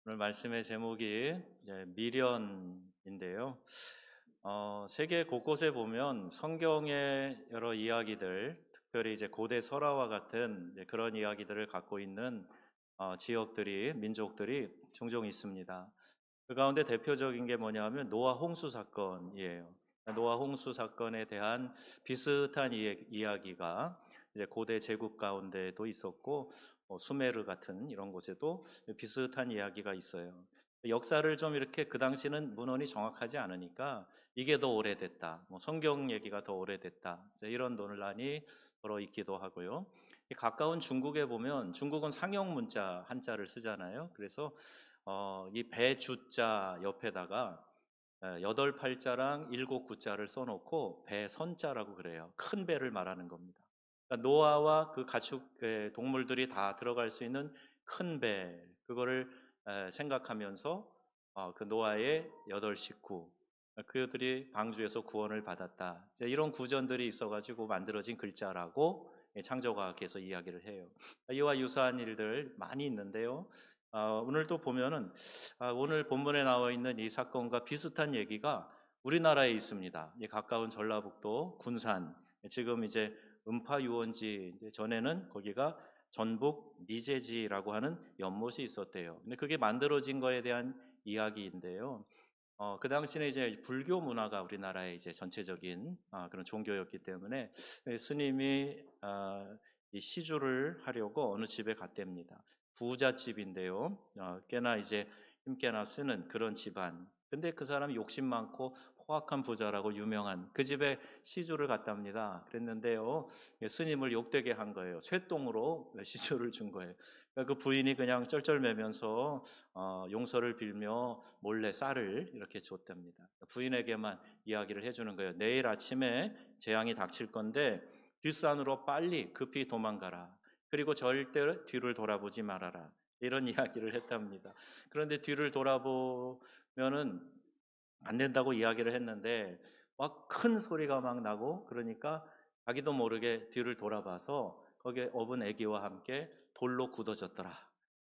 오늘 말씀의 제목이 미련인데요. 세계 곳곳에 보면 성경의 여러 이야기들, 특별히 이제 고대 설화와 같은 그런 이야기들을 갖고 있는 지역들이, 민족들이 종종 있습니다. 그 가운데 대표적인 게 뭐냐 하면 노아 홍수 사건이에요. 노아 홍수 사건에 대한 비슷한 이야기가 이제 고대 제국 가운데도 있었고, 수메르 같은 이런 곳에도 비슷한 이야기가 있어요. 역사를 좀 이렇게 그 당시는 문헌이 정확하지 않으니까 이게 더 오래됐다, 뭐 성경 얘기가 더 오래됐다, 이런 논란이 벌어 있기도 하고요. 이 가까운 중국에 보면 중국은 상형 문자 한자를 쓰잖아요. 그래서 이 배주자 옆에다가 여덟 팔자랑 일곱 구자를 써놓고 배선자라고 그래요. 큰 배를 말하는 겁니다. 그러니까 노아와 그 가축 동물들이 다 들어갈 수 있는 큰 배, 그거를 생각하면서 그 노아의 여덟 식구, 그들이 방주에서 구원을 받았다, 이런 구전들이 있어가지고 만들어진 글자라고 창조과학에서 이야기를 해요. 이와 유사한 일들 많이 있는데요. 오늘도 보면은 오늘 본문에 나와 있는 이 사건과 비슷한 얘기가 우리나라에 있습니다. 가까운 전라북도 군산, 지금 이제 음파 유원지, 전에는 거기가 전북 미제지라고 하는 연못이 있었대요. 근데 그게 만들어진 거에 대한 이야기인데요. 그 당시에 이제 불교 문화가 우리나라의 이제 전체적인 그런 종교였기 때문에 스님이 이 시주를 하려고 어느 집에 갔답니다. 부자집인데요. 꽤나 이제 힘께나 쓰는 그런 집안. 근데 그 사람이 욕심 많고 포악한 부자라고 유명한 그 집에 시주를 갔답니다. 그랬는데요, 스님을 욕되게 한 거예요. 쇠똥으로 시주를 준 거예요. 그러니까 그 부인이 그냥 쩔쩔매면서 용서를 빌며 몰래 쌀을 이렇게 줬답니다. 부인에게만 이야기를 해주는 거예요. 내일 아침에 재앙이 닥칠 건데 뒷산으로 빨리 급히 도망가라. 그리고 절대 뒤를 돌아보지 말아라. 이런 이야기를 했답니다. 그런데 뒤를 돌아보면은 안 된다고 이야기를 했는데 막 큰 소리가 막 나고, 그러니까 자기도 모르게 뒤를 돌아봐서 거기에 업은 아기와 함께 돌로 굳어졌더라.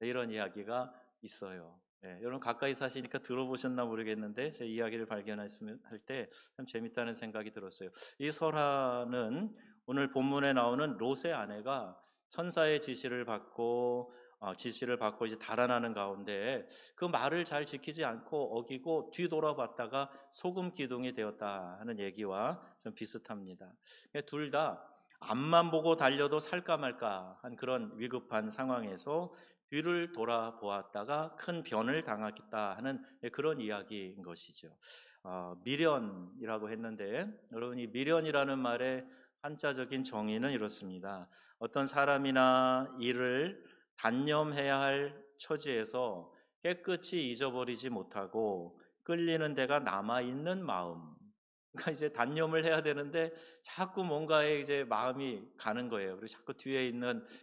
이런 이야기가 있어요. 여러분 가까이 사시니까 들어보셨나 모르겠는데 제 이야기를 발견했으면 할 때 참 재밌다는 생각이 들었어요. 이 설화는 오늘 본문에 나오는 롯의 아내가 천사의 지시를 받고 이제 달아나는 가운데 그 말을 잘 지키지 않고 어기고 뒤돌아봤다가 소금 기둥이 되었다 하는 얘기와 좀 비슷합니다. 둘 다 앞만 보고 달려도 살까 말까 한 그런 위급한 상황에서 뒤를 돌아보았다가 큰 변을 당하겠다 하는 그런 이야기인 것이죠. 미련이라고 했는데, 여러분 이 미련이라는 말의 한자적인 정의는 이렇습니다. 어떤 사람이나 일을 단념해야 할 처지에서 깨끗이 잊어버리지 못하고 끌리는 데가 남아있는 마음. 그러니까 이제 단념을 해야 되는데 자꾸 뭔가에 이제 마음이 가는 거예요. 그리고 자꾸 뒤에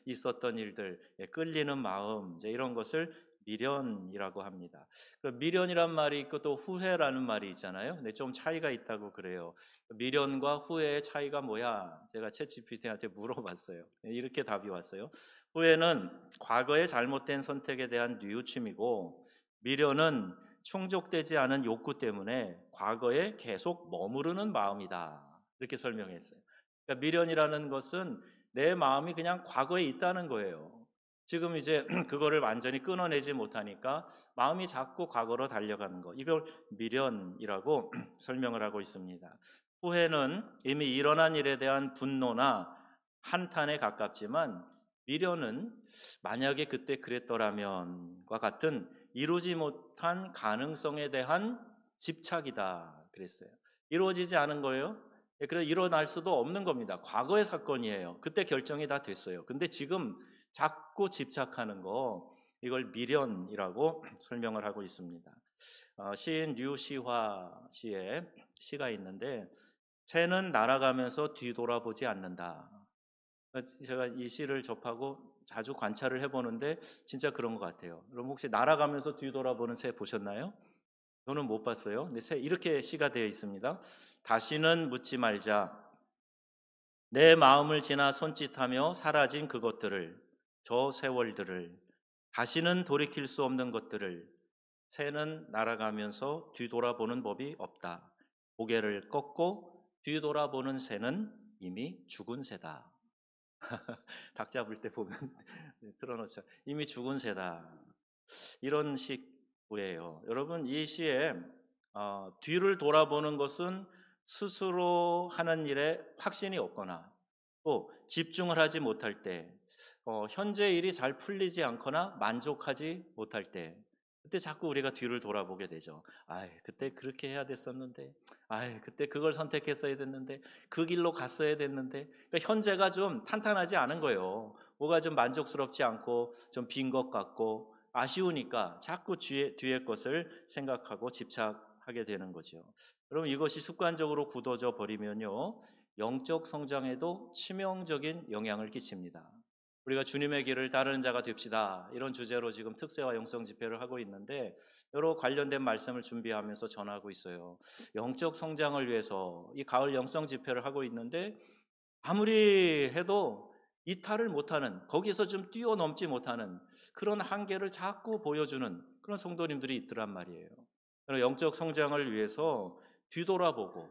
있었던 일들, 끌리는 마음, 이제 이런 것을 미련이라고 합니다. 그 미련이란 말이 있고 또 후회라는 말이 있잖아요. 근데 좀 차이가 있다고 그래요. 미련과 후회의 차이가 뭐야? 제가 챗GPT한테 물어봤어요. 이렇게 답이 왔어요. 후회는 과거의 잘못된 선택에 대한 뉘우침이고, 미련은 충족되지 않은 욕구 때문에 과거에 계속 머무르는 마음이다. 이렇게 설명했어요. 그러니까 미련이라는 것은 내 마음이 그냥 과거에 있다는 거예요. 지금 이제 그거를 완전히 끊어내지 못하니까 마음이 자꾸 과거로 달려가는 거. 이걸 미련이라고 설명을 하고 있습니다. 후회는 이미 일어난 일에 대한 분노나 한탄에 가깝지만, 미련은 만약에 그때 그랬더라면과 같은 이루지 못한 가능성에 대한 집착이다 그랬어요. 이루어지지 않은 거예요. 그래서 일어날 수도 없는 겁니다. 과거의 사건이에요. 그때 결정이 다 됐어요. 근데 지금 자꾸 집착하는 거, 이걸 미련이라고 설명을 하고 있습니다. 시인 류시화 씨의 시가 있는데, 새는 날아가면서 뒤돌아보지 않는다. 제가 이 시를 접하고 자주 관찰을 해보는데 진짜 그런 것 같아요. 여러분 혹시 날아가면서 뒤돌아보는 새 보셨나요? 저는 못 봤어요. 근데 새 이렇게 시가 되어 있습니다. 다시는 묻지 말자. 내 마음을 지나 손짓하며 사라진 그것들을, 저 세월들을. 다시는 돌이킬 수 없는 것들을 새는 날아가면서 뒤돌아보는 법이 없다. 고개를 꺾고 뒤돌아보는 새는 이미 죽은 새다. 닭 잡을 때 보면 틀어놓죠. 이미 죽은 새다. 이런 식구예요. 여러분, 이 시에 뒤를 돌아보는 것은 스스로 하는 일에 확신이 없거나 또 집중을 하지 못할 때, 현재 일이 잘 풀리지 않거나 만족하지 못할 때, 그때 자꾸 우리가 뒤를 돌아보게 되죠. 그때 그렇게 해야 됐었는데, 그때 그걸 선택했어야 됐는데, 그 길로 갔어야 됐는데, 그러니까 현재가 좀 탄탄하지 않은 거예요. 뭐가 좀 만족스럽지 않고 좀 빈 것 같고 아쉬우니까 자꾸 뒤의 것을 생각하고 집착하게 되는 거죠. 여러분, 이것이 습관적으로 굳어져 버리면요, 영적 성장에도 치명적인 영향을 끼칩니다. 우리가 주님의 길을 따르는 자가 됩시다, 이런 주제로 지금 특세와 영성 집회를 하고 있는데 여러 관련된 말씀을 준비하면서 전하고 있어요. 영적 성장을 위해서 이 가을 영성 집회를 하고 있는데 아무리 해도 이탈을 못하는, 거기서 좀 뛰어넘지 못하는 그런 한계를 자꾸 보여주는 그런 성도님들이 있더란 말이에요. 영적 성장을 위해서 뒤돌아보고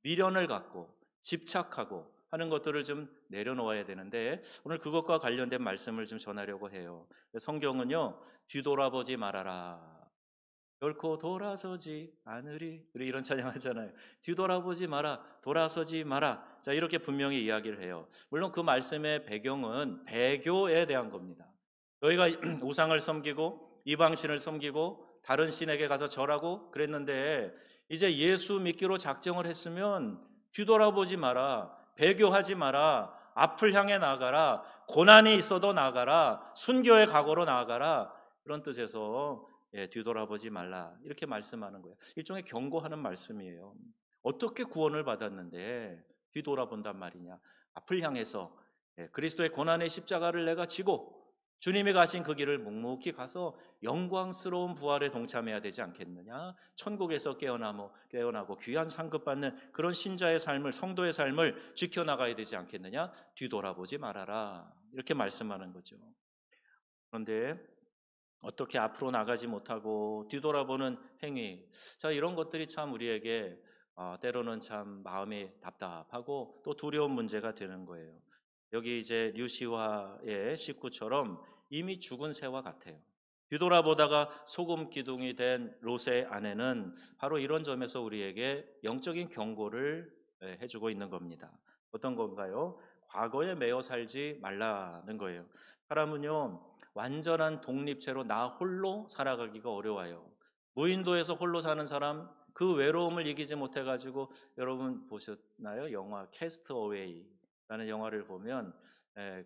미련을 갖고 집착하고 하는 것들을 좀 내려놓아야 되는데 오늘 그것과 관련된 말씀을 좀 전하려고 해요. 성경은요, 뒤돌아보지 말아라, 결코 돌아서지 않으리. 우리 이런 찬양하잖아요. 뒤돌아보지 마라, 돌아서지 마라. 자, 이렇게 분명히 이야기를 해요. 물론 그 말씀의 배경은 배교에 대한 겁니다. 너희가 우상을 섬기고 이방신을 섬기고 다른 신에게 가서 절하고 그랬는데 이제 예수 믿기로 작정을 했으면 뒤돌아보지 마라, 배교하지 마라, 앞을 향해 나아가라, 고난이 있어도 나아가라, 순교의 각오로 나아가라, 그런 뜻에서 뒤돌아보지 말라, 이렇게 말씀하는 거예요. 일종의 경고하는 말씀이에요. 어떻게 구원을 받았는데 뒤돌아본단 말이냐. 앞을 향해서 그리스도의 고난의 십자가를 내가 지고 주님이 가신 그 길을 묵묵히 가서 영광스러운 부활에 동참해야 되지 않겠느냐. 천국에서 깨어나고 귀한 상급받는 그런 신자의 삶을, 성도의 삶을 지켜나가야 되지 않겠느냐. 뒤돌아보지 말아라, 이렇게 말씀하는 거죠. 그런데 어떻게 앞으로 나가지 못하고 뒤돌아보는 행위, 자, 이런 것들이 참 우리에게 때로는 참 마음이 답답하고 또 두려운 문제가 되는 거예요. 여기 이제 류시화의 식구처럼 이미 죽은 새와 같아요. 뒤돌아보다가 소금 기둥이 된 롯의 아내는 바로 이런 점에서 우리에게 영적인 경고를 해주고 있는 겁니다. 어떤 건가요? 과거에 매여 살지 말라는 거예요. 사람은요, 완전한 독립체로 나 홀로 살아가기가 어려워요. 무인도에서 홀로 사는 사람, 그 외로움을 이기지 못해가지고, 여러분 보셨나요? 영화 캐스트어웨이라는 영화를 보면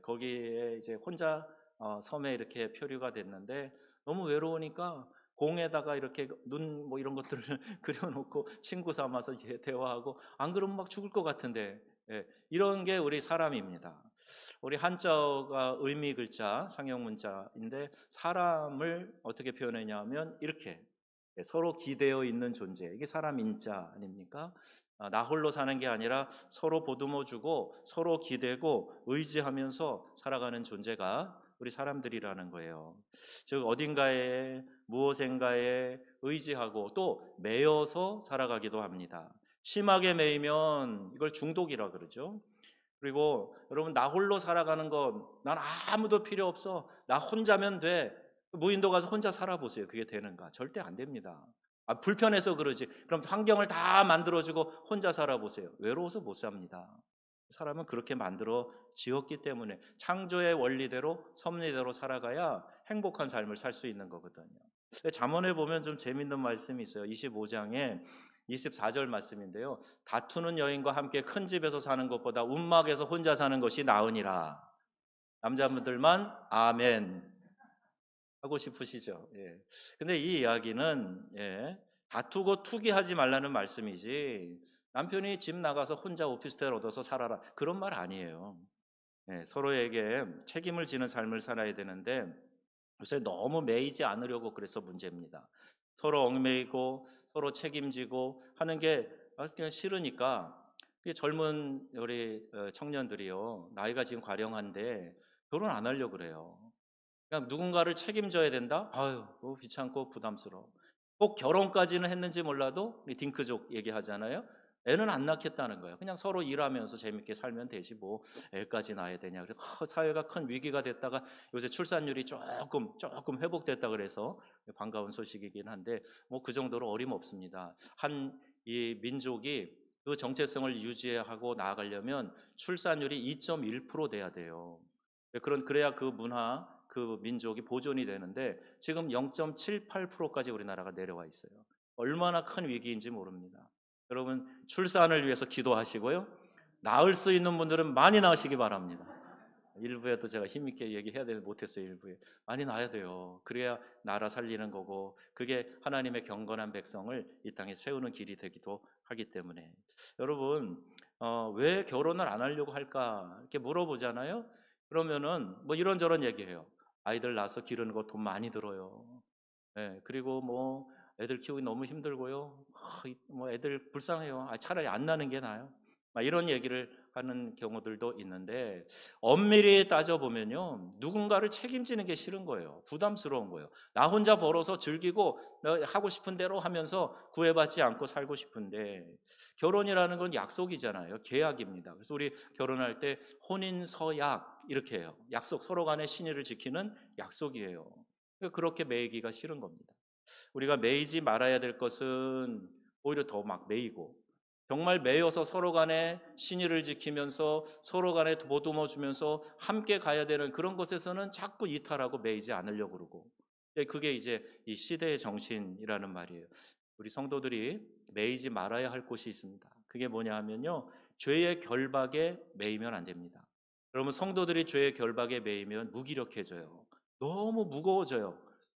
거기에 이제 혼자 섬에 이렇게 표류가 됐는데 너무 외로우니까 공에다가 이렇게 눈 뭐 이런 것들을 그려놓고 친구 삼아서 대화하고, 안 그러면 막 죽을 것 같은데, 이런 게 우리 사람입니다. 우리 한자어가 의미 글자 상형 문자인데 사람을 어떻게 표현했냐면 이렇게, 서로 기대어 있는 존재, 이게 사람 인자 아닙니까? 나 홀로 사는 게 아니라 서로 보듬어주고 서로 기대고 의지하면서 살아가는 존재가 우리 사람들이라는 거예요. 즉 어딘가에 무엇인가에 의지하고 또 매여서 살아가기도 합니다. 심하게 매이면 이걸 중독이라 그러죠. 그리고 여러분, 나 홀로 살아가는 건 난 아무도 필요 없어, 나 혼자면 돼. 무인도 가서 혼자 살아보세요. 그게 되는가? 절대 안 됩니다. 불편해서 그러지. 그럼 환경을 다 만들어주고 혼자 살아보세요. 외로워서 못 삽니다. 사람은 그렇게 만들어 지었기 때문에 창조의 원리대로 섭리대로 살아가야 행복한 삶을 살 수 있는 거거든요. 잠언에 보면 좀 재밌는 말씀이 있어요. 25장에 24절 말씀인데요. 다투는 여인과 함께 큰 집에서 사는 것보다 움막에서 혼자 사는 것이 나으니라. 남자분들만 아멘 하고 싶으시죠? 예. 근데 이 이야기는 다투고 투기하지 말라는 말씀이지, 남편이 집 나가서 혼자 오피스텔 얻어서 살아라, 그런 말 아니에요. 서로에게 책임을 지는 삶을 살아야 되는데 요새 너무 매이지 않으려고 그래서 문제입니다. 서로 얽매이고 서로 책임지고 하는 게 그냥 싫으니까 젊은 우리 청년들이요, 나이가 지금 과령한데 결혼 안 하려고 그래요. 그냥 누군가를 책임져야 된다? 아유, 그거 귀찮고 부담스러워. 꼭 결혼까지는 했는지 몰라도 우리 딩크족 얘기하잖아요. 애는 안 낳겠다는 거예요. 그냥 서로 일하면서 재밌게 살면 되지 뭐 애까지 낳아야 되냐. 그래서 사회가 큰 위기가 됐다가 요새 출산율이 조금 회복됐다 그래서 반가운 소식이긴 한데 뭐 그 정도로 어림없습니다. 한 이 민족이 그 정체성을 유지하고 나아가려면 출산율이 2.1% 돼야 돼요. 그래야 그 문화, 그 민족이 보존이 되는데 지금 0.78%까지 우리나라가 내려와 있어요. 얼마나 큰 위기인지 모릅니다. 여러분 출산을 위해서 기도하시고요. 낳을 수 있는 분들은 많이 낳으시기 바랍니다. 일부에도 제가 힘있게 얘기해야 되는데 못했어요. 일부에 많이 낳아야 돼요. 그래야 나라 살리는 거고 그게 하나님의 경건한 백성을 이 땅에 세우는 길이 되기도 하기 때문에 여러분 왜 결혼을 안 하려고 할까 이렇게 물어보잖아요. 그러면은 뭐 이런저런 얘기해요. 아이들 낳아서 기르는 거 돈 많이 들어요. 예, 그리고 뭐 애들 키우기 너무 힘들고요. 뭐 애들 불쌍해요. 차라리 안 나는 게 나아요. 막 이런 얘기를 하는 경우들도 있는데 엄밀히 따져보면요. 누군가를 책임지는 게 싫은 거예요. 부담스러운 거예요. 나 혼자 벌어서 즐기고 하고 싶은 대로 하면서 구애받지 않고 살고 싶은데 결혼이라는 건 약속이잖아요. 계약입니다. 그래서 우리 결혼할 때 혼인서약 이렇게 해요. 약속, 서로 간의 신의를 지키는 약속이에요. 그렇게 매이기가 싫은 겁니다. 우리가 매이지 말아야 될 것은 오히려 더 막 매이고 정말 매여서 서로 간에 신의를 지키면서 서로 간에 보듬어 주면서 함께 가야 되는 그런 것에서는 자꾸 이탈하고 매이지 않으려고 그러고 그게 이제 이 시대의 정신이라는 말이에요. 우리 성도들이 매이지 말아야 할 곳이 있습니다. 그게 뭐냐 하면요. 죄의 결박에 매이면 안 됩니다. 여러분 성도들이 죄의 결박에 매이면 무기력해져요. 너무 무거워져요.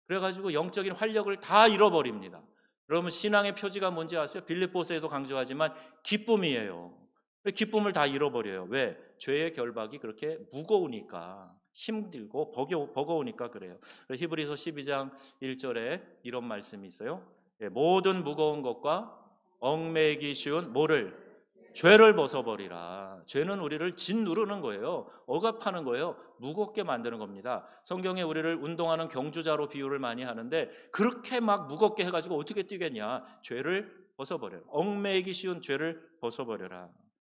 그래가지고 영적인 활력을 다 잃어버립니다. 여러분 신앙의 표지가 뭔지 아세요? 빌립보서에도 강조하지만 기쁨이에요. 기쁨을 다 잃어버려요. 왜? 죄의 결박이 그렇게 무거우니까 힘들고 버거우니까 그래요. 히브리서 12장 1절에 이런 말씀이 있어요. 모든 무거운 것과 얽매이기 쉬운 뭐를? 죄를 벗어버리라. 죄는 우리를 짓누르는 거예요. 억압하는 거예요. 무겁게 만드는 겁니다. 성경에 우리를 운동하는 경주자로 비유를 많이 하는데 그렇게 막 무겁게 해가지고 어떻게 뛰겠냐. 죄를 벗어버려요. 얽매이기 쉬운 죄를 벗어버려라.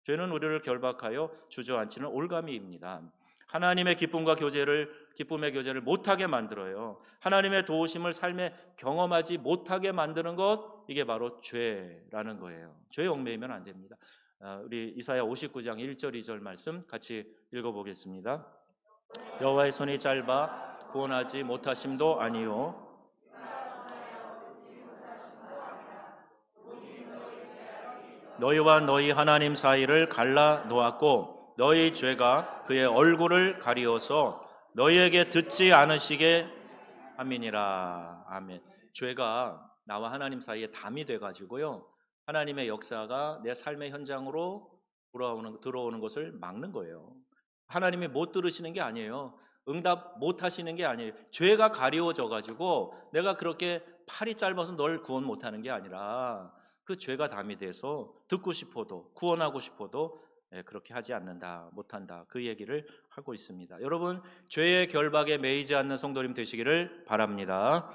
죄는 우리를 결박하여 주저앉히는 올가미입니다. 하나님의 기쁨의 교제를 못하게 만들어요. 하나님의 도우심을 삶에 경험하지 못하게 만드는 것, 이게 바로 죄라는 거예요. 죄에 얽매이면 안 됩니다. 우리 이사야 59장 1절 2절 말씀 같이 읽어보겠습니다. 여호와의 손이 짧아 구원하지 못하심도 아니요 너희와 너희 하나님 사이를 갈라 놓았고 너희 죄가 그의 얼굴을 가리어서 너희에게 듣지 않으시게 함이니라. 아멘. 죄가 나와 하나님 사이에 담이 돼가지고요. 하나님의 역사가 내 삶의 현장으로 들어오는 것을 막는 거예요. 하나님이 못 들으시는 게 아니에요. 응답 못 하시는 게 아니에요. 죄가 가리워져 가지고 내가 그렇게 팔이 짧아서 널 구원 못 하는 게 아니라 그 죄가 담이 돼서 듣고 싶어도 구원하고 싶어도 그렇게 하지 않는다, 못한다. 그 얘기를 하고 있습니다. 여러분, 죄의 결박에 매이지 않는 성도님 되시기를 바랍니다.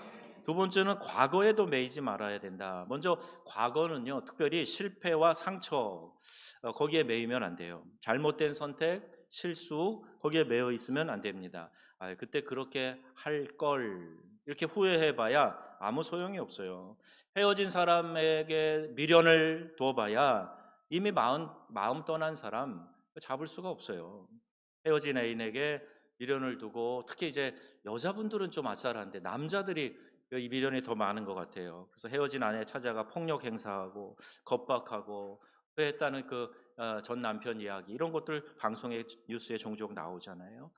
두 번째는 과거에도 매이지 말아야 된다. 먼저 과거는요, 특별히 실패와 상처, 거기에 매이면 안 돼요. 잘못된 선택, 실수, 거기에 매여 있으면 안 됩니다. 그때 그렇게 할 걸, 이렇게 후회해봐야 아무 소용이 없어요. 헤어진 사람에게 미련을 둬봐야 이미 마음 떠난 사람 잡을 수가 없어요. 헤어진 애인에게 미련을 두고 특히 이제 여자분들은 좀 아싸한데 남자들이 이 미련이 더 많은 것 같아요. 그래서 헤어진 아내 찾아가 폭력 행사하고 겁박하고 했다는 그 전 남편 이야기 이런 것들 방송에 뉴스에 종종 나오잖아요.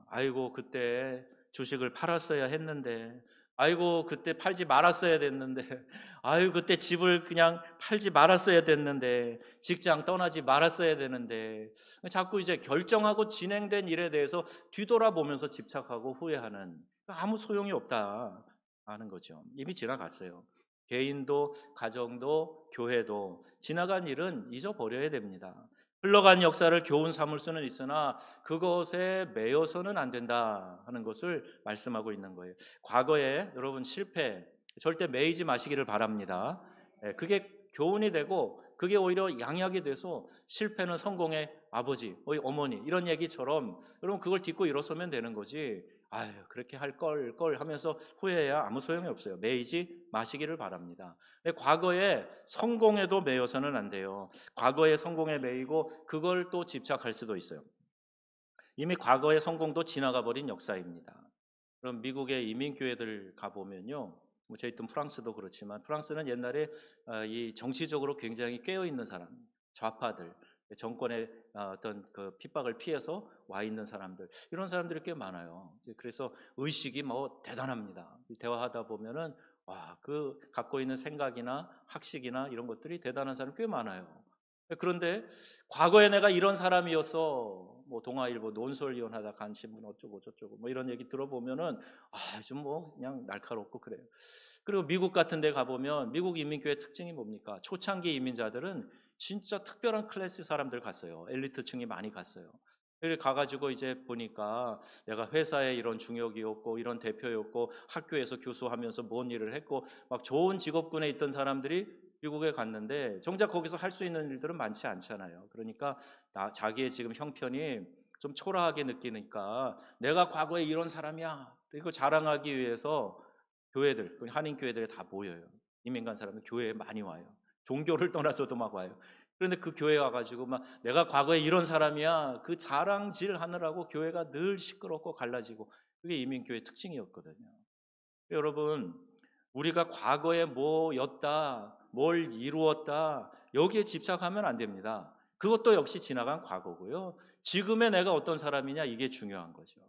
아이고 그때 주식을 팔았어야 했는데 아이고 그때 팔지 말았어야 됐는데 아이고 그때 집을 그냥 팔지 말았어야 됐는데 직장 떠나지 말았어야 되는데 자꾸 이제 결정하고 진행된 일에 대해서 뒤돌아보면서 집착하고 후회하는 아무 소용이 없다 하는 거죠. 이미 지나갔어요. 개인도 가정도 교회도 지나간 일은 잊어버려야 됩니다. 흘러간 역사를 교훈 삼을 수는 있으나 그것에 매여서는 안 된다 하는 것을 말씀하고 있는 거예요. 과거에 여러분 실패 절대 매이지 마시기를 바랍니다. 그게 교훈이 되고 그게 오히려 양약이 돼서 실패는 성공의 아버지, 어머니 이런 얘기처럼 여러분 그걸 딛고 일어서면 되는 거지. 아유 그렇게 할 걸 하면서 후회해야 아무 소용이 없어요. 매이지 마시기를 바랍니다. 과거에 성공에도 매여서는 안 돼요. 과거의 성공에 매이고 그걸 또 집착할 수도 있어요. 이미 과거의 성공도 지나가 버린 역사입니다. 그럼 미국의 이민교회들 가보면요. 뭐 저희 또 프랑스도 그렇지만 프랑스는 옛날에 이 정치적으로 굉장히 깨어있는 사람, 좌파들, 정권의 어떤 그 핍박을 피해서 와 있는 사람들 이런 사람들이 꽤 많아요. 그래서 의식이 뭐 대단합니다. 대화하다 보면은 와, 그 갖고 있는 생각이나 학식이나 이런 것들이 대단한 사람이 꽤 많아요. 그런데 과거에 내가 이런 사람이어서 뭐 동아일보 논설위원 하다 간 신문 어쩌고 저쩌고 뭐 이런 얘기 들어보면은 좀 뭐 그냥 날카롭고 그래요. 그리고 미국 같은 데 가보면 미국 이민교회 특징이 뭡니까? 초창기 이민자들은 진짜 특별한 클래스 사람들 갔어요. 엘리트층이 많이 갔어요. 여기 가가지고 이제 보니까 내가 회사에 이런 중역이었고 이런 대표였고 학교에서 교수하면서 뭔 일을 했고 막 좋은 직업군에 있던 사람들이 미국에 갔는데 정작 거기서 할 수 있는 일들은 많지 않잖아요. 그러니까 자기의 지금 형편이 좀 초라하게 느끼니까 내가 과거에 이런 사람이야. 이걸 자랑하기 위해서 교회들, 한인 교회들에 다 모여요. 이민 간 사람은 교회에 많이 와요. 종교를 떠나서도 막 와요. 그런데 그 교회에 와가지고 막 내가 과거에 이런 사람이야. 그 자랑질 하느라고 교회가 늘 시끄럽고 갈라지고 그게 이민교회 특징이었거든요. 여러분, 우리가 과거에 뭐였다, 뭘 이루었다, 여기에 집착하면 안 됩니다. 그것도 역시 지나간 과거고요. 지금의 내가 어떤 사람이냐, 이게 중요한 거죠.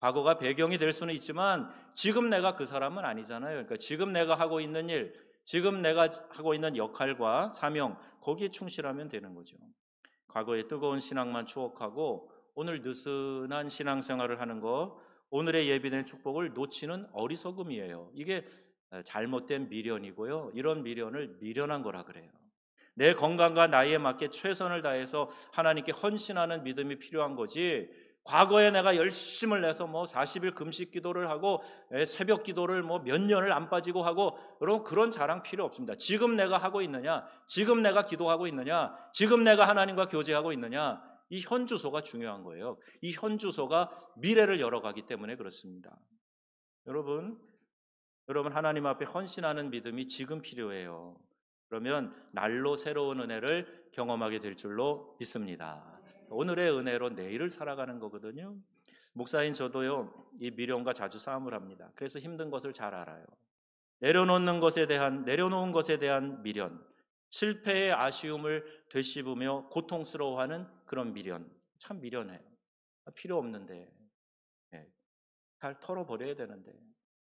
과거가 배경이 될 수는 있지만 지금 내가 그 사람은 아니잖아요. 그러니까 지금 내가 하고 있는 일, 지금 내가 하고 있는 역할과 사명, 거기에 충실하면 되는 거죠. 과거의 뜨거운 신앙만 추억하고 오늘 느슨한 신앙생활을 하는 거, 오늘의 예비된 축복을 놓치는 어리석음이에요. 이게 잘못된 미련이고요. 이런 미련을 미련한 거라 그래요. 내 건강과 나이에 맞게 최선을 다해서 하나님께 헌신하는 믿음이 필요한 거지. 과거에 내가 열심을 내서 뭐 40일 금식 기도를 하고 새벽 기도를 뭐 몇 년을 안 빠지고 하고 여러분 그런 자랑 필요 없습니다. 지금 내가 하고 있느냐, 지금 내가 기도하고 있느냐, 지금 내가 하나님과 교제하고 있느냐, 이 현주소가 중요한 거예요. 이 현주소가 미래를 열어가기 때문에 그렇습니다. 여러분 하나님 앞에 헌신하는 믿음이 지금 필요해요. 그러면 날로 새로운 은혜를 경험하게 될 줄로 믿습니다. 오늘의 은혜로 내일을 살아가는 거거든요. 목사인 저도요, 이 미련과 자주 싸움을 합니다. 그래서 힘든 것을 잘 알아요. 내려놓은 것에 대한 미련, 실패의 아쉬움을 되씹으며 고통스러워하는 그런 미련, 참 미련해요. 필요 없는데, 잘 털어버려야 되는데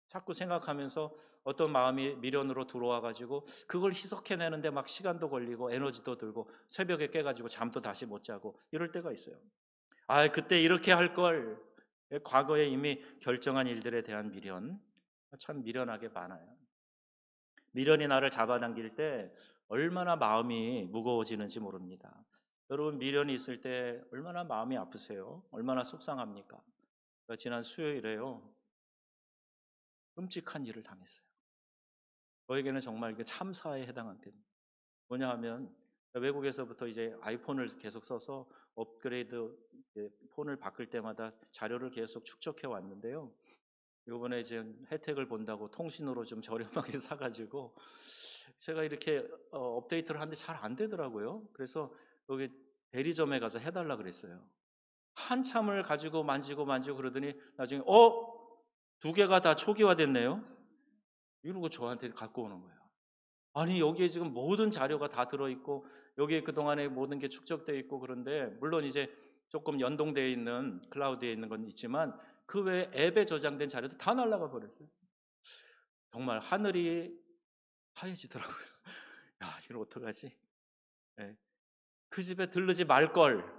자꾸 생각하면서 어떤 마음이 미련으로 들어와가지고 그걸 희석해내는데 막 시간도 걸리고 에너지도 들고 새벽에 깨가지고 잠도 다시 못 자고 이럴 때가 있어요. 그때 이렇게 할 걸. 과거에 이미 결정한 일들에 대한 미련, 참 미련하게 많아요. 미련이 나를 잡아당길 때 얼마나 마음이 무거워지는지 모릅니다. 여러분 미련이 있을 때 얼마나 마음이 아프세요? 얼마나 속상합니까? 지난 수요일에요, 끔찍한 일을 당했어요. 저에게는 정말 이게 참사에 해당한 때입니다. 뭐냐 하면 외국에서부터 이제 아이폰을 계속 써서 업그레이드 폰을 바꿀 때마다 자료를 계속 축적해 왔는데요. 이번에 이제 혜택을 본다고 통신으로 좀 저렴하게 사가지고 제가 이렇게 업데이트를 하는데 잘 안 되더라고요. 그래서 여기 대리점에 가서 해달라 그랬어요. 한참을 가지고 만지고 그러더니 나중에 두 개가 다 초기화됐네요. 이러고 저한테 갖고 오는 거예요. 아니 여기에 지금 모든 자료가 다 들어있고 여기에 그동안에 모든 게 축적되어 있고 그런데 물론 이제 조금 연동되어 있는 클라우드에 있는 건 있지만 그 외에 앱에 저장된 자료도 다 날아가 버렸어요. 정말 하늘이 하얘지더라고요. 야 이걸 어떡하지? 네. 그 집에 들르지 말걸.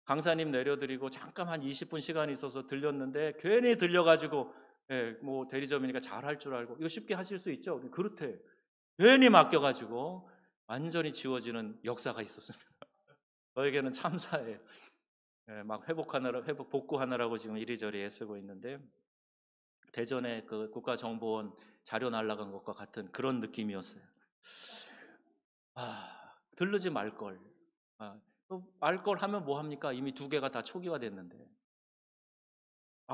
강사님 내려드리고 잠깐 한 20분 시간이 있어서 들렸는데 괜히 들려가지고 뭐 대리점이니까 잘할 줄 알고 이거 쉽게 하실 수 있죠? 그렇대. 괜히 맡겨가지고 완전히 지워지는 역사가 있었습니다. 저에게는 참사예요. 예, 막 복구하느라고 지금 이리저리 애쓰고 있는데 대전에 그 국가정보원 자료 날라간 것과 같은 그런 느낌이었어요. 들르지 말걸. 말걸 하면 뭐 합니까? 이미 두 개가 다 초기화됐는데.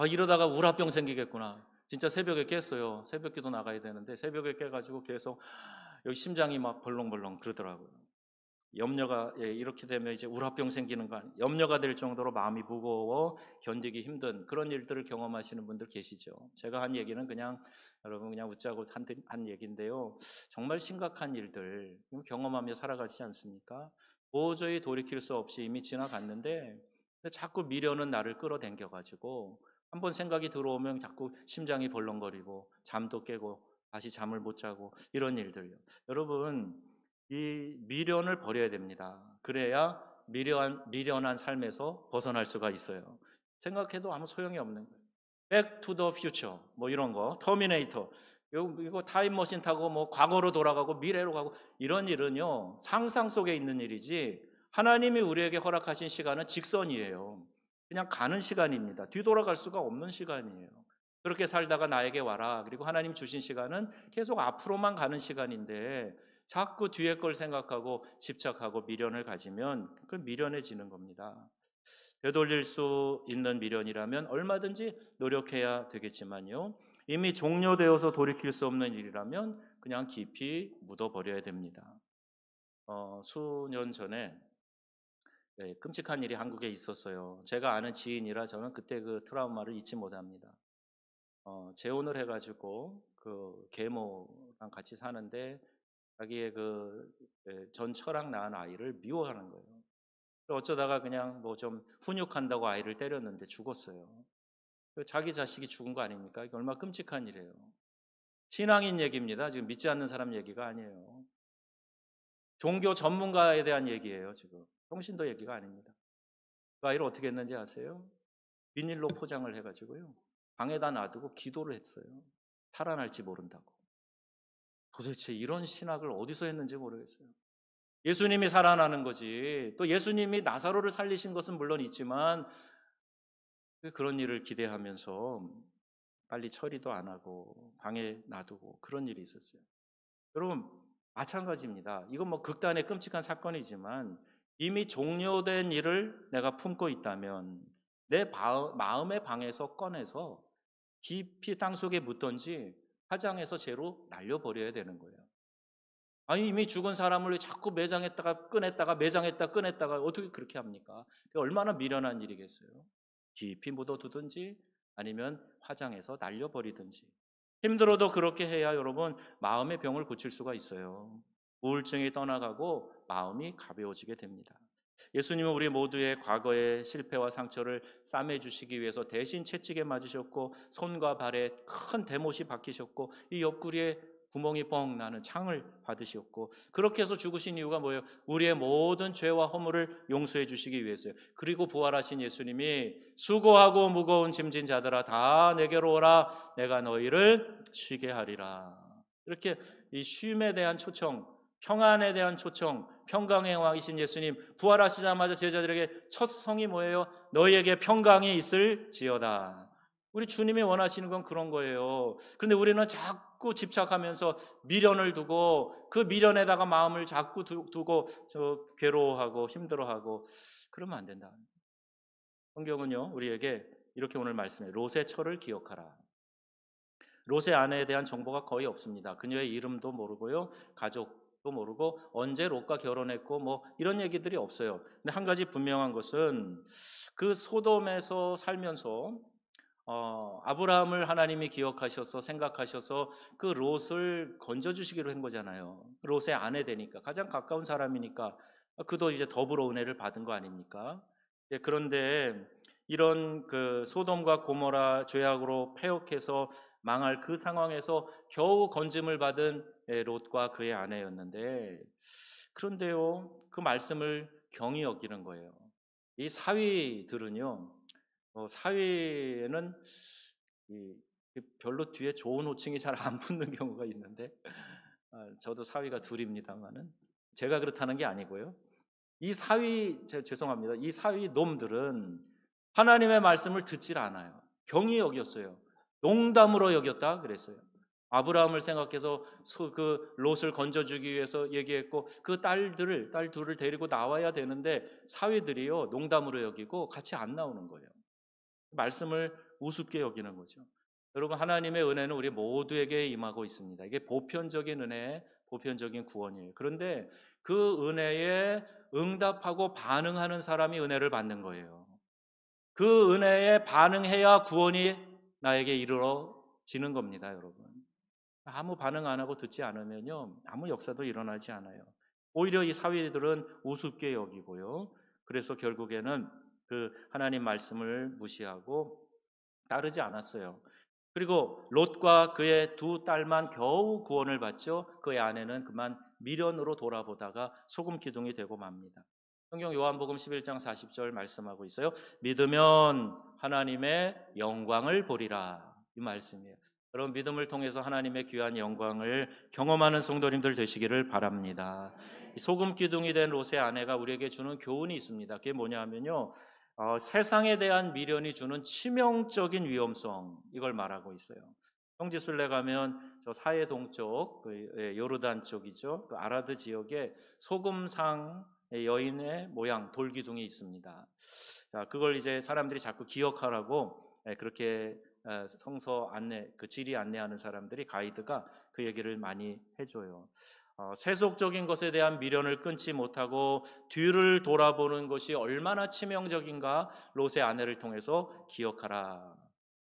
이러다가 우라병 생기겠구나. 진짜 새벽에 깼어요. 새벽기도 나가야 되는데 새벽에 깨가지고 계속 여기 심장이 막 벌렁벌렁 그러더라고요. 염려가 이렇게 되면 이제 우라병 생기는 거 아니에요. 염려가 될 정도로 마음이 무거워 견디기 힘든 그런 일들을 경험하시는 분들 계시죠. 제가 한 얘기는 그냥 여러분 그냥 웃자고 한 얘기인데요. 정말 심각한 일들 경험하며 살아가지 않습니까? 도저히 돌이킬 수 없이 이미 지나갔는데 자꾸 미련은 나를 끌어당겨 가지고 한번 생각이 들어오면 자꾸 심장이 벌렁거리고 잠도 깨고 다시 잠을 못 자고 이런 일들요. 여러분 이 미련을 버려야 됩니다. 그래야 미련한 삶에서 벗어날 수가 있어요. 생각해도 아무 소용이 없는 거예요. Back to the Future 뭐 이런 거, 터미네이터 이거 타임머신 타고 뭐 과거로 돌아가고 미래로 가고 이런 일은요 상상 속에 있는 일이지 하나님이 우리에게 허락하신 시간은 직선이에요. 그냥 가는 시간입니다. 뒤돌아갈 수가 없는 시간이에요. 그렇게 살다가 나에게 와라. 그리고 하나님 주신 시간은 계속 앞으로만 가는 시간인데 자꾸 뒤에 걸 생각하고 집착하고 미련을 가지면 그 미련해지는 겁니다. 되돌릴 수 있는 미련이라면 얼마든지 노력해야 되겠지만요. 이미 종료되어서 돌이킬 수 없는 일이라면 그냥 깊이 묻어버려야 됩니다. 수년 전에 끔찍한 일이 한국에 있었어요. 제가 아는 지인이라 저는 그때 그 트라우마를 잊지 못합니다. 재혼을 해가지고 그 계모랑 같이 사는데 자기의 전 처랑 낳은 아이를 미워하는 거예요. 어쩌다가 그냥 뭐 좀 훈육한다고 아이를 때렸는데 죽었어요. 자기 자식이 죽은 거 아닙니까? 이게 얼마나 끔찍한 일이에요. 신앙인 얘기입니다. 지금 믿지 않는 사람 얘기가 아니에요. 종교 전문가에 대한 얘기예요. 지금 평신도 얘기가 아닙니다. 그 아이를 어떻게 했는지 아세요? 비닐로 포장을 해가지고요. 방에다 놔두고 기도를 했어요. 살아날지 모른다고. 도대체 이런 신학을 어디서 했는지 모르겠어요. 예수님이 살아나는 거지. 또 예수님이 나사로를 살리신 것은 물론 있지만 그런 일을 기대하면서 빨리 처리도 안 하고 방에 놔두고 그런 일이 있었어요. 여러분 마찬가지입니다. 이건 뭐 극단의 끔찍한 사건이지만 이미 종료된 일을 내가 품고 있다면 내 마음의 방에서 꺼내서 깊이 땅속에 묻던지 화장해서 재로 날려버려야 되는 거예요. 이미 죽은 사람을 왜 자꾸 매장했다가 꺼냈다가 매장했다 꺼냈다가 어떻게 그렇게 합니까? 그게 얼마나 미련한 일이겠어요. 깊이 묻어두든지 아니면 화장해서 날려버리든지. 힘들어도 그렇게 해야 여러분 마음의 병을 고칠 수가 있어요. 우울증이 떠나가고 마음이 가벼워지게 됩니다. 예수님은 우리 모두의 과거의 실패와 상처를 싸매주시기 위해서 대신 채찍에 맞으셨고 손과 발에 큰 대못이 박히셨고 이 옆구리에 구멍이 뻥 나는 창을 받으셨고 그렇게 해서 죽으신 이유가 뭐예요? 우리의 모든 죄와 허물을 용서해 주시기 위해서요. 그리고 부활하신 예수님이 수고하고 무거운 짐진 자들아 다 내게로 오라 내가 너희를 쉬게 하리라. 이렇게 이 쉼에 대한 초청, 평안에 대한 초청, 평강의 왕이신 예수님 부활하시자마자 제자들에게 첫 성이 뭐예요? 너희에게 평강이 있을지어다. 우리 주님이 원하시는 건 그런 거예요. 그런데 우리는 자꾸 집착하면서 미련을 두고 그 미련에다가 마음을 자꾸 두고 괴로워하고 힘들어하고 그러면 안 된다. 성경은요 우리에게 이렇게 오늘 말씀해 롯의 처를 기억하라. 롯의 아내에 대한 정보가 거의 없습니다. 그녀의 이름도 모르고요. 가족도 모르고 언제 롯과 결혼했고 뭐 이런 얘기들이 없어요. 근데 한 가지 분명한 것은 그 소돔에서 살면서 아브라함을 하나님이 기억하셔서 생각하셔서 그 롯을 건져주시기로 한 거잖아요. 롯의 아내 되니까 가장 가까운 사람이니까 그도 이제 더불어 은혜를 받은 거 아닙니까? 그런데 이런 그 소돔과 고모라 죄악으로 패역해서 망할 그 상황에서 겨우 건짐을 받은 롯과 그의 아내였는데 그런데요 그 말씀을 경히 여기는 거예요. 이 사위들은요 사위에는 별로 뒤에 좋은 호칭이 잘 안 붙는 경우가 있는데 저도 사위가 둘입니다만은 제가 그렇다는 게 아니고요. 죄송합니다. 이 사위 놈들은 하나님의 말씀을 듣질 않아요. 경히 여겼어요. 농담으로 여겼다 그랬어요. 아브라함을 생각해서 그 롯을 건져주기 위해서 얘기했고 그 딸 둘을 데리고 나와야 되는데 사위들이요 농담으로 여기고 같이 안 나오는 거예요. 말씀을 우습게 여기는 거죠. 여러분 하나님의 은혜는 우리 모두에게 임하고 있습니다. 이게 보편적인 은혜, 보편적인 구원이에요. 그런데 그 은혜에 응답하고 반응하는 사람이 은혜를 받는 거예요. 그 은혜에 반응해야 구원이 나에게 이루어지는 겁니다, 여러분. 아무 반응 안 하고 듣지 않으면요, 아무 역사도 일어나지 않아요. 오히려 이 사위들은 우습게 여기고요. 그래서 결국에는 그 하나님 말씀을 무시하고 따르지 않았어요. 그리고 롯과 그의 두 딸만 겨우 구원을 받죠. 그의 아내는 그만 미련으로 돌아보다가 소금 기둥이 되고 맙니다. 성경 요한복음 11장 40절 말씀하고 있어요. 믿으면 하나님의 영광을 보리라. 이 말씀이에요. 여러분 믿음을 통해서 하나님의 귀한 영광을 경험하는 성도님들 되시기를 바랍니다. 이 소금 기둥이 된 롯의 아내가 우리에게 주는 교훈이 있습니다. 그게 뭐냐 하면요. 세상에 대한 미련이 주는 치명적인 위험성, 이걸 말하고 있어요. 형지순례 가면 저 사해 동쪽 요르단 쪽이죠. 그 아라드 지역에 소금상 여인의 모양 돌기둥이 있습니다. 자, 그걸 이제 사람들이 자꾸 기억하라고 그렇게 성서 안내, 그 지리 안내하는 사람들이 가이드가 그 얘기를 많이 해줘요. 세속적인 것에 대한 미련을 끊지 못하고 뒤를 돌아보는 것이 얼마나 치명적인가 롯의 아내를 통해서 기억하라.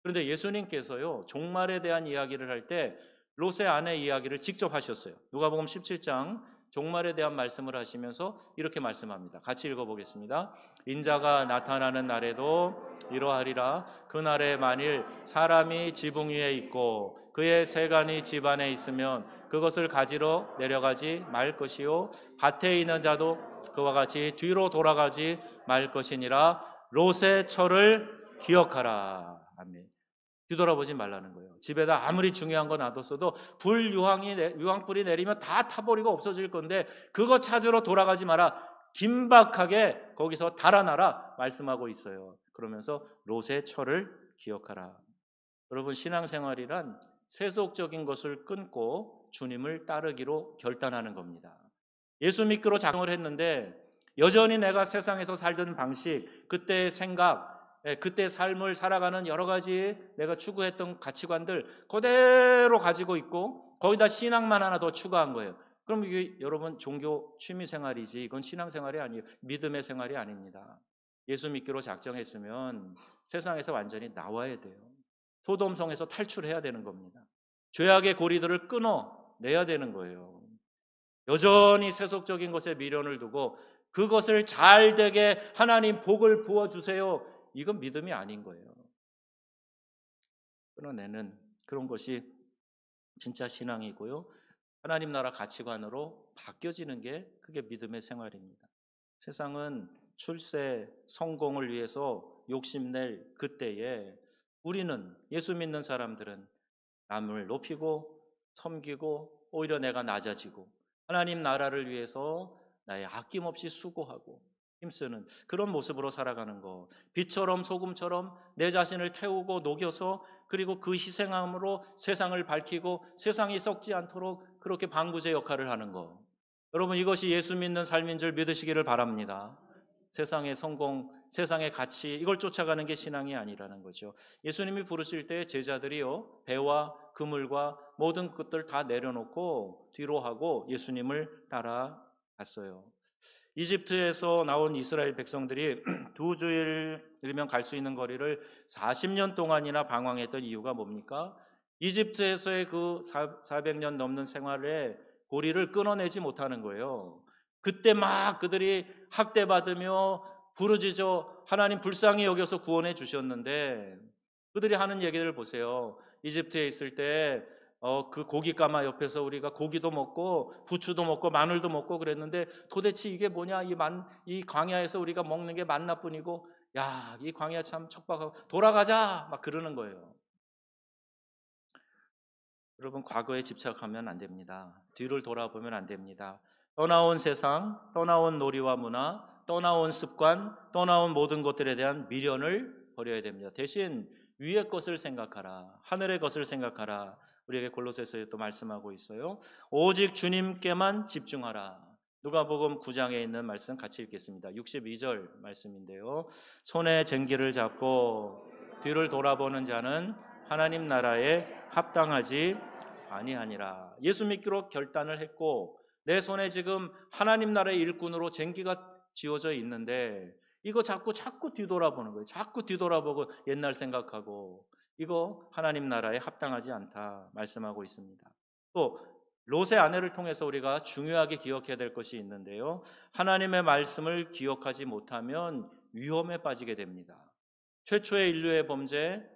그런데 예수님께서요 종말에 대한 이야기를 할 때 롯의 아내 이야기를 직접 하셨어요. 누가복음 17장 종말에 대한 말씀을 하시면서 이렇게 말씀합니다. 같이 읽어보겠습니다. 인자가 나타나는 날에도 이러하리라. 그날에 만일 사람이 지붕 위에 있고 그의 세간이 집 안에 있으면 그것을 가지러 내려가지 말 것이요 밭에 있는 자도 그와 같이 뒤로 돌아가지 말 것이니라. 롯의 철을 기억하라. 아멘. 뒤돌아보지 말라는 거예요. 집에다 아무리 중요한 거 놔뒀어도 유황불이 내리면 다 타버리고 없어질 건데 그거 찾으러 돌아가지 마라. 긴박하게 거기서 달아나라 말씀하고 있어요. 그러면서 롯의 철을 기억하라. 여러분 신앙생활이란 세속적인 것을 끊고 주님을 따르기로 결단하는 겁니다. 예수 믿기로 작정을 했는데 여전히 내가 세상에서 살던 방식, 그때의 생각, 그때 삶을 살아가는 여러 가지 내가 추구했던 가치관들 그대로 가지고 있고 거기다 신앙만 하나 더 추가한 거예요. 그럼 이게 여러분 종교 취미 생활이지 이건 신앙 생활이 아니에요. 믿음의 생활이 아닙니다. 예수 믿기로 작정했으면 세상에서 완전히 나와야 돼요. 소돔성에서 탈출해야 되는 겁니다. 죄악의 고리들을 끊어내야 되는 거예요. 여전히 세속적인 것에 미련을 두고 그것을 잘 되게 하나님 복을 부어주세요. 이건 믿음이 아닌 거예요. 끊어내는 그런 것이 진짜 신앙이고요. 하나님 나라 가치관으로 바뀌어지는 게 그게 믿음의 생활입니다. 세상은 출세, 성공을 위해서 욕심낼 그때에 우리는 예수 믿는 사람들은 남을 높이고 섬기고 오히려 내가 낮아지고 하나님 나라를 위해서 나의 아낌없이 수고하고 힘쓰는 그런 모습으로 살아가는 것. 빛처럼 소금처럼 내 자신을 태우고 녹여서 그리고 그 희생함으로 세상을 밝히고 세상이 썩지 않도록 그렇게 방부제 역할을 하는 것. 여러분 이것이 예수 믿는 삶인 줄 믿으시기를 바랍니다. 세상의 성공, 세상의 가치 이걸 쫓아가는 게 신앙이 아니라는 거죠. 예수님이 부르실 때 제자들이요 배와 그물과 모든 것들 다 내려놓고 뒤로 하고 예수님을 따라갔어요. 이집트에서 나온 이스라엘 백성들이 두 주일이면 갈 수 있는 거리를 40년 동안이나 방황했던 이유가 뭡니까? 이집트에서의 그 400년 넘는 생활의 고리를 끊어내지 못하는 거예요. 그때 막 그들이 학대받으며 부르짖어 하나님 불쌍히 여겨서 구원해 주셨는데 그들이 하는 얘기를 보세요. 이집트에 있을 때 그 고기 가마 옆에서 우리가 고기도 먹고 부추도 먹고 마늘도 먹고 그랬는데 도대체 이게 뭐냐? 이 광야에서 우리가 먹는 게 만나뿐이고 야, 이 광야 참 척박하고 돌아가자 막 그러는 거예요. 여러분 과거에 집착하면 안 됩니다. 뒤를 돌아보면 안 됩니다. 떠나온 세상, 떠나온 놀이와 문화, 떠나온 습관, 떠나온 모든 것들에 대한 미련을 버려야 됩니다. 대신 위의 것을 생각하라. 하늘의 것을 생각하라. 우리에게 골로새서에 또 말씀하고 있어요. 오직 주님께만 집중하라. 누가복음 9장에 있는 말씀 같이 읽겠습니다. 62절 말씀인데요. 손에 쟁기를 잡고 뒤를 돌아보는 자는 하나님 나라에 합당하지 아니하니라. 예수 믿기로 결단을 했고 내 손에 지금 하나님 나라의 일꾼으로 쟁기가 쥐어져 있는데 이거 자꾸 뒤돌아보는 거예요. 자꾸 뒤돌아보고 옛날 생각하고 이거 하나님 나라에 합당하지 않다 말씀하고 있습니다. 또 롯의 아내를 통해서 우리가 중요하게 기억해야 될 것이 있는데요. 하나님의 말씀을 기억하지 못하면 위험에 빠지게 됩니다. 최초의 인류의 범죄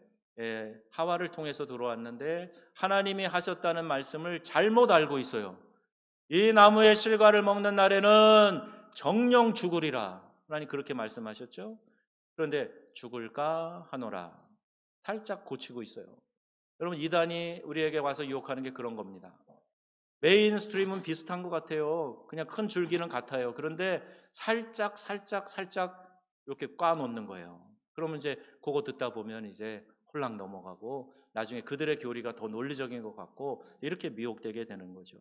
하와를 통해서 들어왔는데 하나님이 하셨다는 말씀을 잘못 알고 있어요. 이 나무의 실과를 먹는 날에는 정령 죽으리라. 하나님 그렇게 말씀하셨죠. 그런데 죽을까 하노라. 살짝 고치고 있어요. 여러분 이단이 우리에게 와서 유혹하는 게 그런 겁니다. 메인 스트림은 비슷한 것 같아요. 그냥 큰 줄기는 같아요. 그런데 살짝 이렇게 꽈 놓는 거예요. 그러면 이제 그거 듣다 보면 이제 홀랑 넘어가고 나중에 그들의 교리가 더 논리적인 것 같고 이렇게 미혹되게 되는 거죠.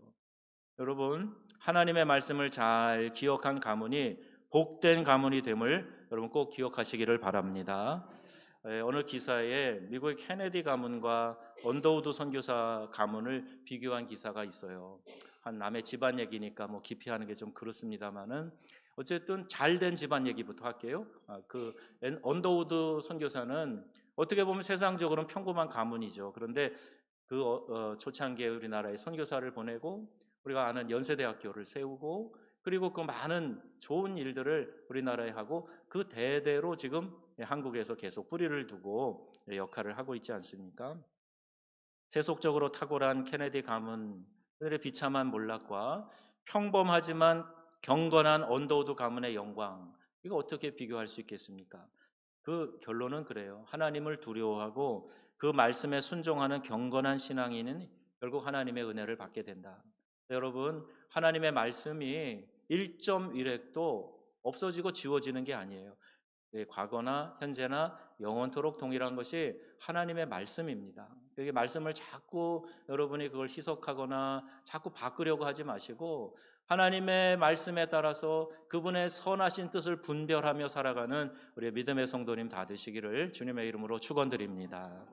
여러분 하나님의 말씀을 잘 기억한 가문이 복된 가문이 됨을 여러분 꼭 기억하시기를 바랍니다. 어느 기사에 미국의 케네디 가문과 언더우드 선교사 가문을 비교한 기사가 있어요. 한 남의 집안 얘기니까 뭐 깊이 하는 게 좀 그렇습니다만은 어쨌든 잘된 집안 얘기부터 할게요. 그 언더우드 선교사는 어떻게 보면 세상적으로는 평범한 가문이죠. 그런데 그 초창기에 우리나라에 선교사를 보내고 우리가 아는 연세대학교를 세우고 그리고 그 많은 좋은 일들을 우리나라에 하고 그 대대로 지금 한국에서 계속 뿌리를 두고 역할을 하고 있지 않습니까? 세속적으로 탁월한 케네디 가문들의 비참한 몰락과 평범하지만 경건한 언더우드 가문의 영광, 이거 어떻게 비교할 수 있겠습니까? 그 결론은 그래요. 하나님을 두려워하고 그 말씀에 순종하는 경건한 신앙인은 결국 하나님의 은혜를 받게 된다. 여러분, 하나님의 말씀이 1.1획도 없어지고 지워지는 게 아니에요. 과거나 현재나 영원토록 동일한 것이 하나님의 말씀입니다. 여기 말씀을 자꾸 여러분이 그걸 희석하거나 자꾸 바꾸려고 하지 마시고 하나님의 말씀에 따라서 그분의 선하신 뜻을 분별하며 살아가는 우리 믿음의 성도님 다 되시기를 주님의 이름으로 축원드립니다.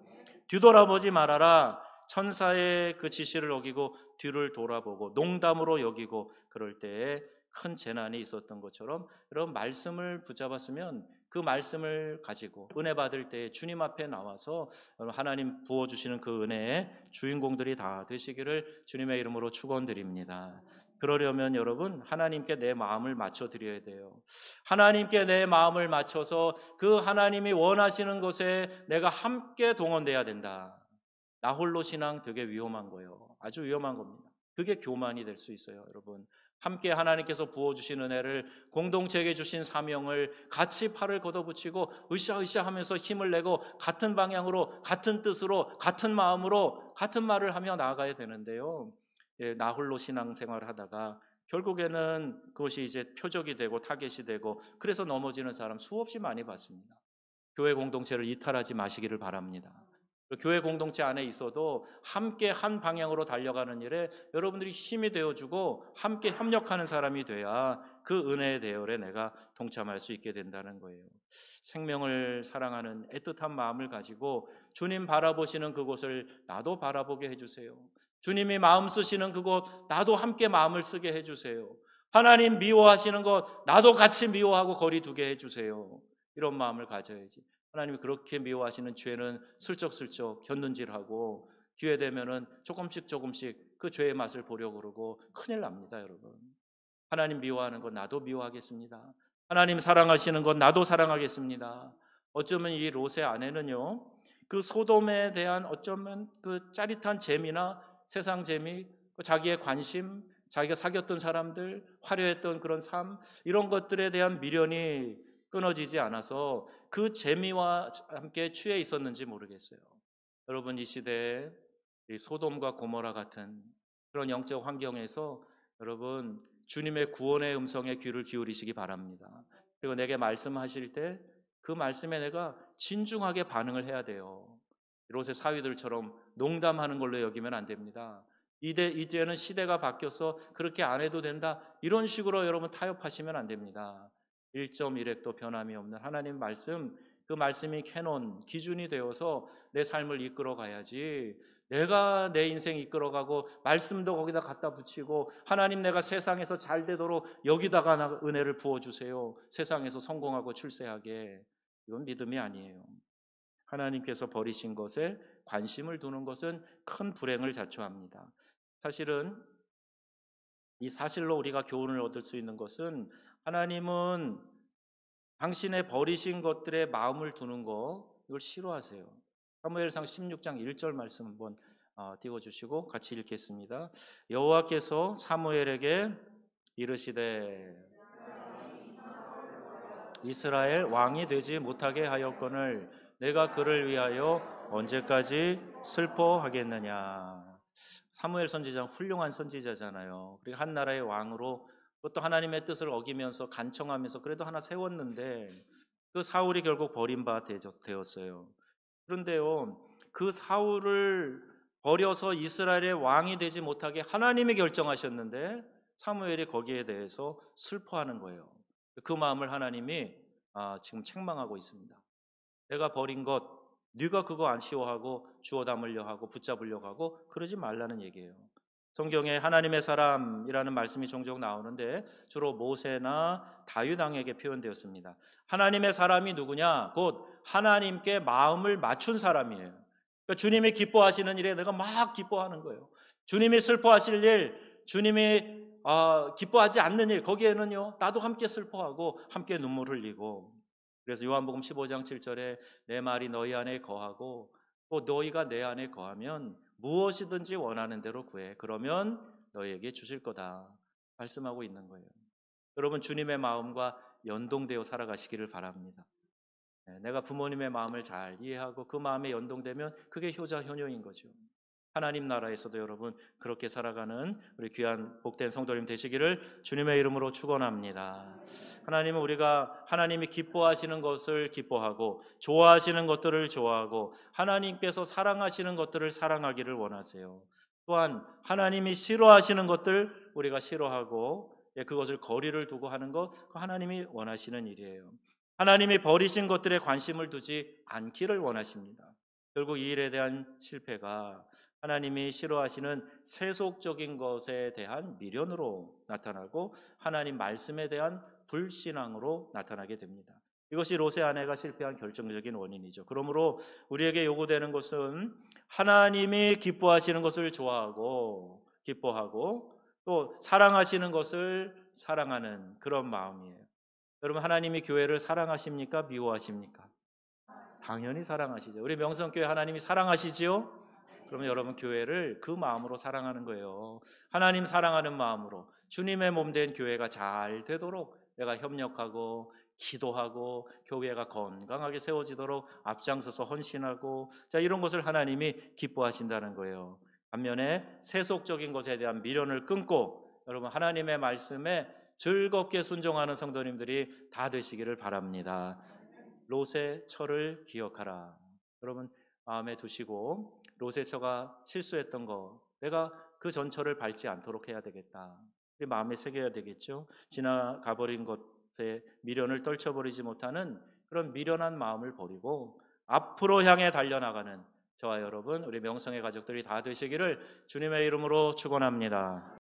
뒤돌아보지 말아라. 천사의 그 지시를 어기고 뒤를 돌아보고 농담으로 여기고 그럴 때에 큰 재난이 있었던 것처럼 여러분 말씀을 붙잡았으면 그 말씀을 가지고 은혜 받을 때 주님 앞에 나와서 하나님 부어주시는 그 은혜의 주인공들이 다 되시기를 주님의 이름으로 축원드립니다. 그러려면 여러분 하나님께 내 마음을 맞춰드려야 돼요. 하나님께 내 마음을 맞춰서 그 하나님이 원하시는 것에 내가 함께 동원돼야 된다. 나 홀로 신앙 되게 위험한 거예요. 아주 위험한 겁니다. 그게 교만이 될 수 있어요, 여러분. 함께 하나님께서 부어주신 은혜를 공동체에게 주신 사명을 같이 팔을 걷어붙이고 으쌰으쌰 하면서 힘을 내고 같은 방향으로 같은 뜻으로 같은 마음으로 같은 말을 하며 나아가야 되는데요. 나 홀로 신앙생활을 하다가 결국에는 그것이 이제 표적이 되고 타겟이 되고 그래서 넘어지는 사람 수없이 많이 봤습니다. 교회 공동체를 이탈하지 마시기를 바랍니다. 교회 공동체 안에 있어도 함께 한 방향으로 달려가는 일에 여러분들이 힘이 되어주고 함께 협력하는 사람이 돼야 그 은혜의 대열에 내가 동참할 수 있게 된다는 거예요. 생명을 사랑하는 애틋한 마음을 가지고 주님 바라보시는 그곳을 나도 바라보게 해주세요. 주님이 마음 쓰시는 그곳 나도 함께 마음을 쓰게 해주세요. 하나님 미워하시는 것 나도 같이 미워하고 거리 두게 해주세요. 이런 마음을 가져야지. 하나님이 그렇게 미워하시는 죄는 슬쩍슬쩍 곁눈질하고 기회 되면은 조금씩 그 죄의 맛을 보려고 그러고 큰일 납니다, 여러분. 하나님 미워하는 것 나도 미워하겠습니다. 하나님 사랑하시는 것 나도 사랑하겠습니다. 어쩌면 이 롯의 아내는요, 그 소돔에 대한 어쩌면 그 짜릿한 재미나 세상 재미, 자기의 관심, 자기가 사귀었던 사람들, 화려했던 그런 삶, 이런 것들에 대한 미련이 끊어지지 않아서 그 재미와 함께 취해 있었는지 모르겠어요. 여러분 이 시대에 이 소돔과 고모라 같은 그런 영적 환경에서 여러분 주님의 구원의 음성에 귀를 기울이시기 바랍니다. 그리고 내게 말씀하실 때 그 말씀에 내가 진중하게 반응을 해야 돼요. 롯의 사위들처럼 농담하는 걸로 여기면 안 됩니다. 이제는 시대가 바뀌어서 그렇게 안 해도 된다, 이런 식으로 여러분 타협하시면 안 됩니다. 1.1핵도 변함이 없는 하나님 말씀, 그 말씀이 캐논, 기준이 되어서 내 삶을 이끌어 가야지, 내가 내 인생 이끌어가고 말씀도 거기다 갖다 붙이고 하나님 내가 세상에서 잘 되도록 여기다가 은혜를 부어주세요, 세상에서 성공하고 출세하게, 이건 믿음이 아니에요. 하나님께서 버리신 것에 관심을 두는 것은 큰 불행을 자초합니다. 사실은 이 사실로 우리가 교훈을 얻을 수 있는 것은, 하나님은 당신의 버리신 것들에 마음을 두는 거, 이걸 싫어하세요. 사무엘상 16장 1절 말씀 한번 띄워주시고 같이 읽겠습니다. 여호와께서 사무엘에게 이르시되 이스라엘 왕이 되지 못하게 하였거늘 내가 그를 위하여 언제까지 슬퍼하겠느냐. 사무엘 선지자 훌륭한 선지자잖아요. 그리고 한 나라의 왕으로, 그것도 하나님의 뜻을 어기면서 간청하면서 그래도 하나 세웠는데 그 사울이 결국 버림받아 되었어요. 그런데요, 그 사울을 버려서 이스라엘의 왕이 되지 못하게 하나님이 결정하셨는데 사무엘이 거기에 대해서 슬퍼하는 거예요. 그 마음을 하나님이 지금 책망하고 있습니다. 내가 버린 것, 네가 그거 안 쉬워하고 주워 담으려 하고 붙잡으려고 하고 그러지 말라는 얘기예요. 성경에 하나님의 사람이라는 말씀이 종종 나오는데 주로 모세나 다윗 왕에게 표현되었습니다. 하나님의 사람이 누구냐? 곧 하나님께 마음을 맞춘 사람이에요. 그러니까 주님이 기뻐하시는 일에 내가 막 기뻐하는 거예요. 주님이 슬퍼하실 일, 주님이 기뻐하지 않는 일, 거기에는요 나도 함께 슬퍼하고 함께 눈물 흘리고. 그래서 요한복음 15장 7절에 내 말이 너희 안에 거하고 또 너희가 내 안에 거하면 무엇이든지 원하는 대로 구해, 그러면 너희에게 주실 거다 말씀하고 있는 거예요. 여러분, 주님의 마음과 연동되어 살아가시기를 바랍니다. 내가 부모님의 마음을 잘 이해하고 그 마음에 연동되면 그게 효자 효녀인 거죠. 하나님 나라에서도 여러분 그렇게 살아가는 우리 귀한 복된 성도님 되시기를 주님의 이름으로 축원합니다. 하나님은 우리가 하나님이 기뻐하시는 것을 기뻐하고 좋아하시는 것들을 좋아하고 하나님께서 사랑하시는 것들을 사랑하기를 원하세요. 또한 하나님이 싫어하시는 것들 우리가 싫어하고 그것을 거리를 두고 하는 것, 하나님이 원하시는 일이에요. 하나님이 버리신 것들에 관심을 두지 않기를 원하십니다. 결국 이 일에 대한 실패가 하나님이 싫어하시는 세속적인 것에 대한 미련으로 나타나고 하나님 말씀에 대한 불신앙으로 나타나게 됩니다. 이것이 롯의 아내가 실패한 결정적인 원인이죠. 그러므로 우리에게 요구되는 것은 하나님이 기뻐하시는 것을 좋아하고 기뻐하고 또 사랑하시는 것을 사랑하는 그런 마음이에요. 여러분, 하나님이 교회를 사랑하십니까? 미워하십니까? 당연히 사랑하시죠. 우리 명성교회 하나님이 사랑하시지요? 그러면 여러분 교회를 그 마음으로 사랑하는 거예요. 하나님 사랑하는 마음으로 주님의 몸된 교회가 잘 되도록 내가 협력하고 기도하고 교회가 건강하게 세워지도록 앞장서서 헌신하고, 자, 이런 것을 하나님이 기뻐하신다는 거예요. 반면에 세속적인 것에 대한 미련을 끊고 여러분 하나님의 말씀에 즐겁게 순종하는 성도님들이 다 되시기를 바랍니다. 롯의 처를 기억하라. 여러분 마음에 두시고 롯의 처가 실수했던 거, 내가 그 전처를 밟지 않도록 해야 되겠다. 마음에 새겨야 되겠죠. 지나가버린 것에 미련을 떨쳐버리지 못하는 그런 미련한 마음을 버리고 앞으로 향해 달려나가는 저와 여러분 우리 명성의 가족들이 다 되시기를 주님의 이름으로 축원합니다.